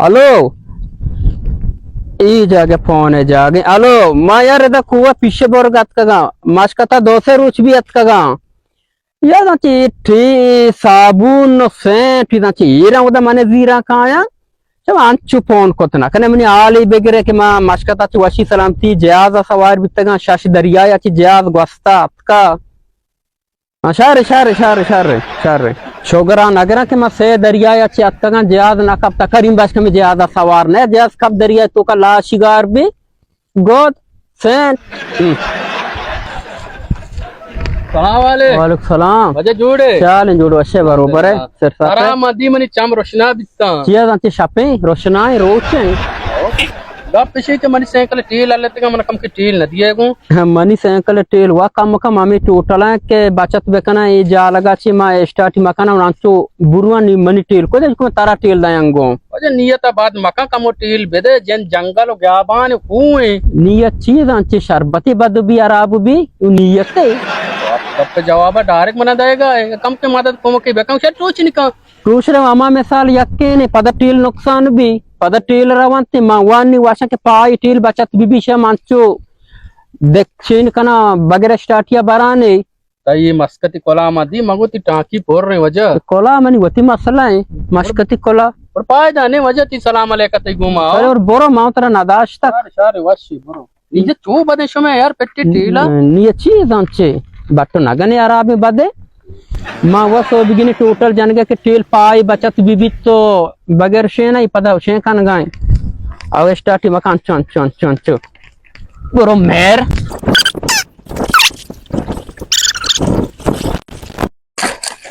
Allo, ई जागे phone है जागे अलो मा यार एदा कुवा पिछे बोर गत कगा मास्कता दोसे रुच भी अत कगा या दाची ठी साबुन सेंट दाची इरा उदा माने जीरा काया जब अंचु फोन कोतना कने मनी आली बेगरे के मा मास्कता च वशी सलामती जयाज सवार बितगा शाश दरिया या ची जयाज gwasta अतका शारे शारे शारे शारे शारे शोगरा नगरा के मसे दरिया या अतका जयाज ना कब तकरीम बास में जयाज सवार ने जयाज कब दरिया तो का ला शिगार भी गोद सेंट वालेकुम सलाम वजह जोड़े चाल जोड़ो अच्छे बरोबर है सर सारा मदी मनी चम रोशना बिता चिया दांती शपे रोशना है रोचे गप पिछे के मनी साइकिल टील लेते का मन कम के टील न दिए गो मनी साइकिल टील वा कम का मामी टोटल है के बचत बेकना ये जा लगा छी मा स्टार्ट मकाना नाचो बुरुआ नी मनी टील को देखो तारा टील दायंगो वजह नियत बाद मका कमो टील बेदे जन जंगल ग्याबान हुए नियत चीज दांती शरबती बद भी अराब भी नियत है तब जवाब डायरेक्ट मना देगा कम के मदद को के बेकम से टोच निका टूसरे मामा मिसाल यक्के ने पद टील नुकसान भी पद टील रवंती मा वानी वाशा के पाई टील बचत बिबिशा मांचो दक्षिण कना बगैर स्टार्टिया बराने तई मस्कती कोला मदी मगोती टाकी पोर रहे वजह कोला मनी वती मसला है मस्कती कोला और पाए जाने वजह ती सलाम अलैका तई घुमा अरे और बोरो माउतरा नादाश तक सारे वशी बोरो ये चू बदे शो में यार पेटी टीला नी चीज अंचे बट्टो नगने आराम बदे माँ वो सो बिगिने टोटल जनगे के टील पाई बचत बिबित तो बगैर शे नहीं पता शे कान गाय अब स्टार्ट मकान चन चन चन चो बोरो मेर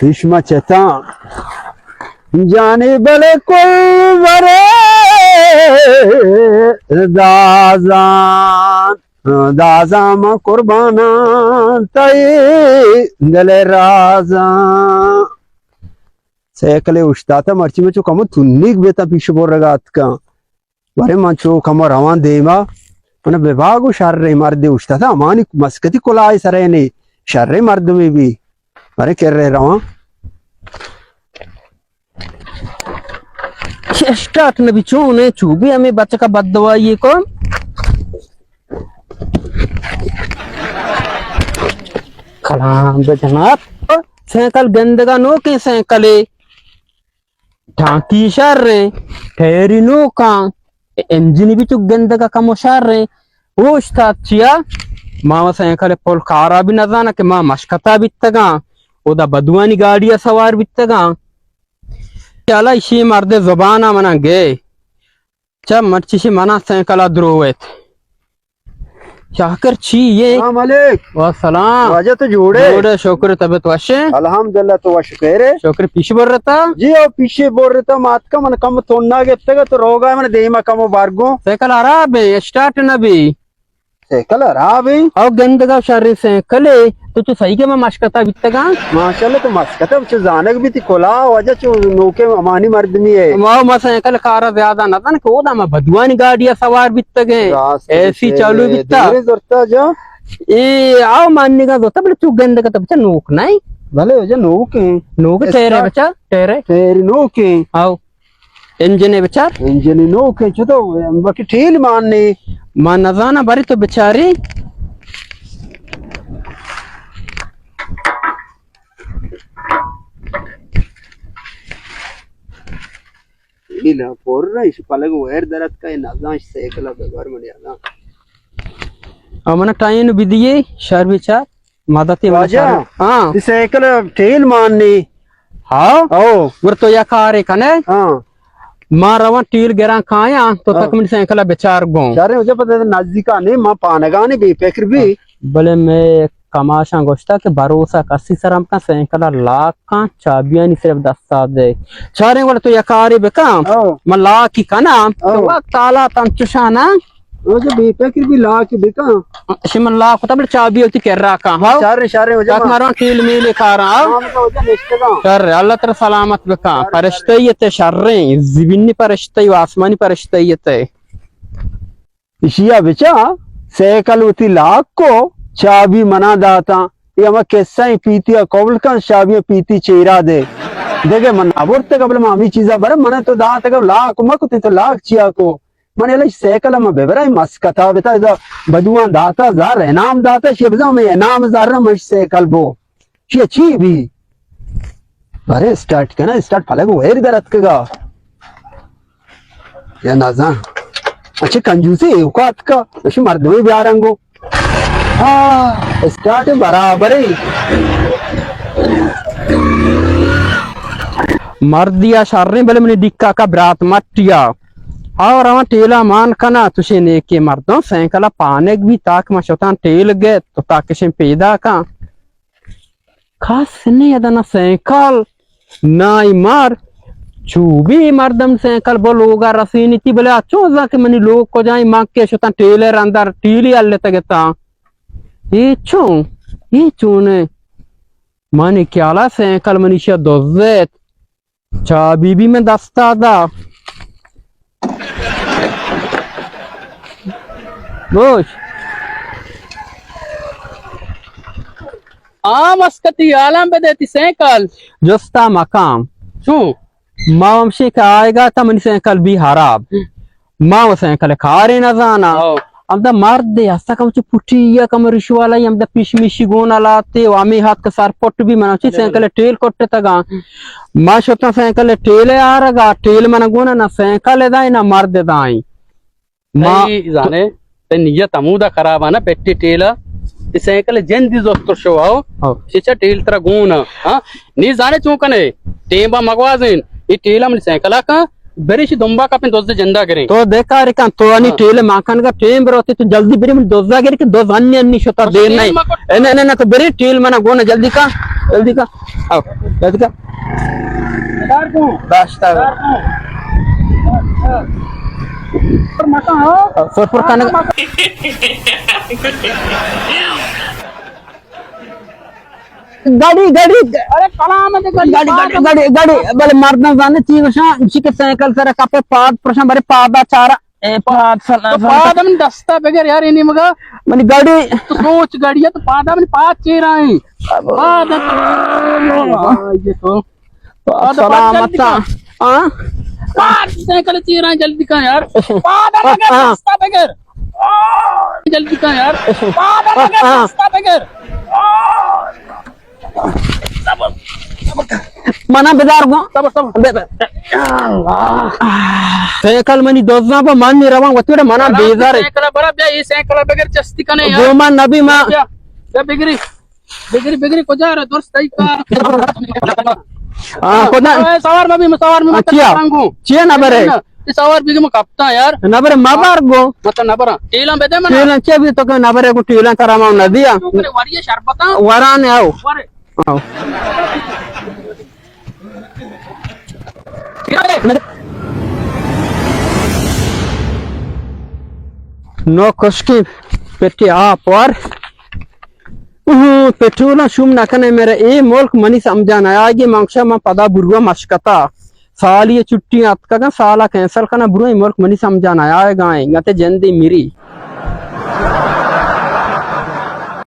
विश्मा चेता जाने बले कोई वरे दाजान दाजाम कुर्बाना तई दले राजा सेकले उस्ताता मर्ची में चो कमो तुन्निक बेता पीछे बोल रगा का बारे माचो कमो रवान देमा मने विभाग शर्रे मर्दे उस्ताता अमानी मस्कती कोलाई सरे ने शर्रे मर्द में भी बारे कर रहे रवा स्टार्ट न बिचो ने चूबी हमें बच्चा का बददवा ये को कलाम जनाब साइकिल गंदगा नो के साइकिल ढांकी शर रे ठहरी नो का इंजन भी तो गंदगा कम शर रे वो चिया मामा साइकिल पोल कारा भी न जाना के मां मशकता बितगा ओदा बदुआनी गाड़िया सवार बितगा चला इसी मर्दे जुबाना मना गे जब मर्ची मना साइकिल द्रोवेत शाकर छी ये मालिक वासलाम वजह तो जोड़े जोड़े शुक्र तबियत वशे अल्हम्दुलिल्लाह तो वश कह रहे शुक्र पीछे बोल रहा था जी और पीछे बोल रहे था मात का मन कम तोड़ना के तो रोगा मैंने देमा कम बारगो साइकिल आराम है स्टार्ट न भी साइकिल आराम है और गंदगा शरीर साइकिल है तो सही के मैं मशकता बितगा माशाल्लाह तो मस्कता कुछ जानक भी थी कोला वजह चो नोके अमानी मर्द में है माओ मा साइकिल कारा ज्यादा न था ना को दा मैं बदुआनी गाड़िया सवार बितगे ऐसी चालू बिता जोरता जा ए आओ मानने का दोता बड़े तू गंदगा तो बच्चा नोक नहीं भले वजह नोक ठहरे बच्चा ठहरे नोके आओ इंजन है बेचार इंजन नोके जो तो बाकी ठील मानने मां न जाना बड़ी तो बेचारी इला पोर इस पलग वेर दरत का नजा साइकिल व्यवहार में आना अमन टाइन बिदिए शहर विचार मदती वजह हां इस साइकिल ठील मानने हां ओ गुर तो या कार कने हां मारवा टील गेरा खाया तो तक मिन साइकिल बेचार गो सारे मुझे पता है नजदीक आने मां पानगा ने बेफिक्र भी भले मैं कमाशा गोश्ता के भरोसा कसी सरम का साइकिल लाख का चाबियां नहीं सिर्फ 10 साल दे चारे वाले तो यकारी बेकाम म लाख की कना तो वक्त ताला तंचुशाना वो जो बेफिक्र भी लाख बेका शिमन लाख तब चाबी होती कर रहा का हां सारे सारे हो जा मारो टील मिल खा रहा शर अल्लाह तेरा सलामत बेका फरिश्ते शर्रे जिबिनी फरिश्ते आसमानी फरिश्ते इशिया बेचा साइकिल होती लाख को चाबी मना दाता ये हम कैसा ही पीती कौल का चाबियां पीती चेहरा दे देखे मन अबोर्ते कबल मामी चीजा बर मन तो दा तक लाख मकुते तो लाख चिया को मन एला सेकल म बेबरा मस कथा बेता दा बदुआ दाता जार इनाम दाता शिबजा में इनाम जार न मश सेकल बो ची ची भी अरे स्टार्ट करना स्टार्ट फले को वेर दरत का या नाजा अच्छे कंजूसी औकात का अशी मर्दों ब्यारंगो हाँ स्टार्ट बराबर है मर्दिया शार्रे बले मने डिक्का का ब्रात मटिया और हम टेला मान कना तुझे ने के मर्दों सैकला पाने भी ताक मशोतान टेल गए तो ताके से पैदा का खास ने यदना सैकल नाई मार चूबी मर्दम सैकल बोलोगा रसीनी ती बोले अच्छो जाके मनी लोग को जाए मांग के शोतान टेलर अंदर टीली अल्ले तगता ये चूने माने क्याला सैकल मनीषा दोजेत चा बीबी में दस्ता दा बोश मस्कती आलम पे देती सैकल जोस्ता मकाम शू माम से आएगा था मनी सैकल भी हराब माँ सैकल खारे न जाना अब मर्द दे ऐसा कम पुटिया कम रिशवाला हम पिशमिशी गोना लाते वामी हाथ का सार पोट भी मना सैकल टेल कोट्टे तगा माँ शोता सैकल टेले आ रगा टेल मन गोना ना सैकल दाई ना मर्द दाई माँ जाने ते नियत अमूदा खराब है ना पेट्टी टेल सैकल जंदी दोस्तों शो आओ शिचा टेल तरह गोना हाँ नी जाने चूकने टेबा मगवाजिन ये टेल हम सैकला का बेरिश दुम्बा का अपन दोस्त जंदा करें तो देखा रे का तो अनि टेल माखन का टेम बरोते तो जल्दी बेरी में दोस्त जागे के दो अन्य अन्य शोता देर नहीं नहीं नहीं तो बेरी टेल मना गोना जल्दी का आओ जल्दी का रास्ता पर मका हो सोरपुर खाने गाड़ी अरे कलाम है गाड़ी बले मर्दन जाने चीज इसी के साइकिल सर कपे पाद प्रश्न बरे पादा चारा ए पाद तो पादम दस्ता बगैर यार इन्हीं मगा मनी गाड़ी तो सोच गाड़ी है तो पादम पाद चेरा है पाद ये तो सलामत हां पाद साइकिल चेरा है जल्दी का यार पादम बगैर दस्ता बगैर जल्दी का यार पादम बगैर दस्ता बगैर मना बेदार गो साइकिल मनी दोजना पर मान नहीं रवा वतुरे मना बेजार साइकिल बड़ा बे ये साइकिल बगैर चस्ती का नहीं यार जो मान नबी मां बे बिगरी को जा रहा दोस्त सही का हां कोदा सवार में मत मांगू चिया ना बरे सवार बिग में कपता यार ना बरे माबार गो मत ना बरा टीला बेदे मन टीला चे भी तो ना बरे को टीला करामा नदिया वरिए शरबता वराने आओ वरे आओ नो खुशकी पेटी आप और पेट्रोल शुम नकने मेरे ए मुल्क मनी समझाना आगे मंक्षा में पदा बुरुआ मशकता साल ये छुट्टी आपका साला कैंसल करना बुरा मुल्क मनी समझाना आएगा गते जंदी मिरी